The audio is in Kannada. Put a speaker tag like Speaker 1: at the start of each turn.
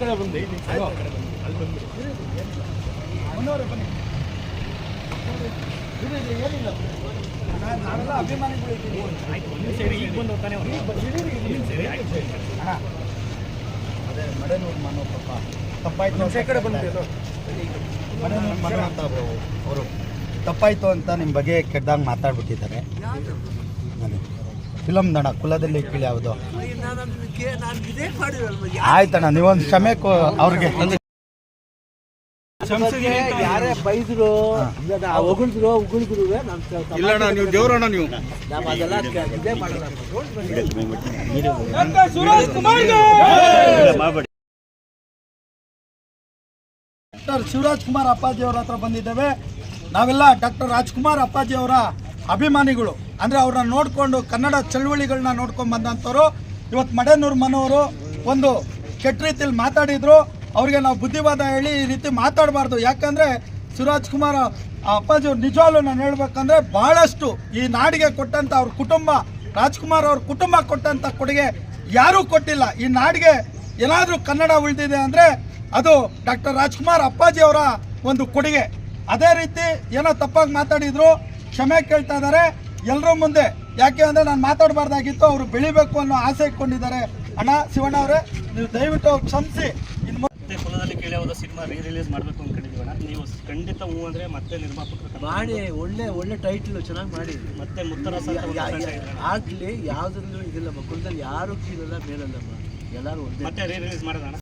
Speaker 1: ಕಡೆ ಬಂದು ಅಲ್ಲಿ ಬಂದ್ಬಿಡಿ. ಮುನ್ನೂರು ಬನ್ನಿ. ಏನಿಲ್ಲ, ನಾವೆಲ್ಲ ಅಭಿಮಾನಿಗಳು ಇದ್ದೀವಿ. ಆಯ್ತು, ಒಂದು ಸೇರಿ ಈಗ ಬಂದು ಹೋಗ್ತಾನೆ ಅಣ್ಣ. ಅದೇ ಮಡೆನೂರು ಮನೋ ಪಾಪ ತಪ್ಪಾಯ್ತು ಅಂತ ಕಡೆ ಬಂದು ಮಡೆನೂರು ಮನೋ ಅಂತ ಅವರು ತಪ್ಪಾಯ್ತು ಅಂತ ನಿಮ್ಮ ಬಗ್ಗೆ ಕೆಟ್ಟದಾಗ ಮಾತಾಡ್ಬಿಟ್ಟಿದ್ದಾರೆ. ಫಿಲಮ್ ದಣ ಕುಲದಲ್ಲಿ ಕೀಳಿ ಯಾವುದು ಆಯ್ತಣ್ಣ, ನೀವೊಂದು ಕ್ಷಮೆ ಅವ್ರಿಗೆ
Speaker 2: ಯಾರೇ ಬೈದ್ರು ಉಗುಳಿದ್ರು
Speaker 1: ಇಲ್ಲಣ್ಣ, ನೀವು ದೇವ್ರಣ್ಣ, ನೀವು
Speaker 2: ಅದೆಲ್ಲ ಇದೇ ಮಾಡಲ್ಲ.
Speaker 1: ಡಾಕ್ಟರ್ ಶಿವರಾಜ್ ಕುಮಾರ್ ಅಪ್ಪಾಜಿ ಅವರ ಹತ್ರ ಬಂದಿದ್ದೇವೆ. ನಾವೆಲ್ಲ ಡಾಕ್ಟರ್ ರಾಜ್ಕುಮಾರ್ ಅಪ್ಪಾಜಿ ಅವರ ಅಭಿಮಾನಿಗಳು. ಅಂದರೆ ಅವ್ರನ್ನ ನೋಡಿಕೊಂಡು ಕನ್ನಡ ಚಳುವಳಿಗಳನ್ನ ನೋಡ್ಕೊಂಡು ಬಂದಂಥವ್ರು. ಇವತ್ತು ಮಡೆನೂರು ಮನೋರು ಒಂದು ಕೆಟ್ಟ ರೀತಿಯಲ್ಲಿ ಮಾತಾಡಿದ್ರು. ಅವ್ರಿಗೆ ನಾವು ಬುದ್ಧಿವಾದ ಹೇಳಿ ಈ ರೀತಿ ಮಾತಾಡಬಾರ್ದು. ಯಾಕಂದರೆ ಶಿವರಾಜ್ ಕುಮಾರ್ ಅಪ್ಪಾಜಿ ಅವ್ರು ನಿಜವಾಗ್ಲೂ ನಾನು ಹೇಳ್ಬೇಕಂದ್ರೆ ಭಾಳಷ್ಟು ಈ ನಾಡಿಗೆ ಕೊಟ್ಟಂಥ ಅವ್ರ ಕುಟುಂಬ, ರಾಜ್ಕುಮಾರ್ ಅವ್ರ ಕುಟುಂಬ ಕೊಟ್ಟಂಥ ಕೊಡುಗೆ ಯಾರೂ ಕೊಟ್ಟಿಲ್ಲ. ಈ ನಾಡಿಗೆ ಏನಾದರೂ ಕನ್ನಡ ಉಳಿದಿದೆ ಅಂದರೆ ಅದು ಡಾಕ್ಟರ್ ರಾಜ್ಕುಮಾರ್ ಅಪ್ಪಾಜಿ ಅವರ ಒಂದು ಕೊಡುಗೆ. ಅದೇ ರೀತಿ ಏನೋ ತಪ್ಪಾಗಿ ಮಾತಾಡಿದ್ರು, ಕ್ಷಮೆ ಕೇಳ್ತಾ ಇದ್ದಾರೆ ಎಲ್ಲರ ಮುಂದೆ. ಯಾಕೆ ಅಂದರೆ ನಾನು ಮಾತಾಡಬಾರ್ದಾಗಿತ್ತು, ಅವರು ಬೆಳಿಬೇಕು ಅನ್ನೋ ಆಸೆ ಇಟ್ಕೊಂಡಿದ್ದಾರೆ. ಅಣ್ಣ ಶಿವಣ್ಣ ಅವರೇ, ನೀವು ದಯವಿಟ್ಟು ಕ್ಷಮಿಸಿ.
Speaker 3: ಮತ್ತೆ ಕುಲದಲ್ಲಿ ಕೇಳಿದ ಸಿನಿಮಾ ರಿಲೀಸ್ ಮಾಡಬೇಕು ಅಂದ್ಕೊಂಡಿದ್ದೀವಿ ಅಣ್ಣ. ನೀವು ಖಂಡಿತ ಹೂ ಅಂದರೆ ಮತ್ತೆ ನಿರ್ಮಾಪಕರು
Speaker 2: ಮಾಡಿ ಒಳ್ಳೆ ಟೈಟ್ಲು ಚೆನ್ನಾಗಿ ಮಾಡಿ
Speaker 3: ಮತ್ತೆ ಮುತ್ತರ
Speaker 2: ಆಗಲಿ. ಯಾವುದ್ರಲ್ಲೂ ಇದಿಲ್ಲ, ಕುಲದಲ್ಲಿ ಯಾರು ಕೀಳಲ್ಲ ಮೇಲಲ್ಲಮ್ಮ, ಎಲ್ಲರೂ
Speaker 3: ಮತ್ತೆ ರಿಲೀಸ್ ಮಾಡೋಣ.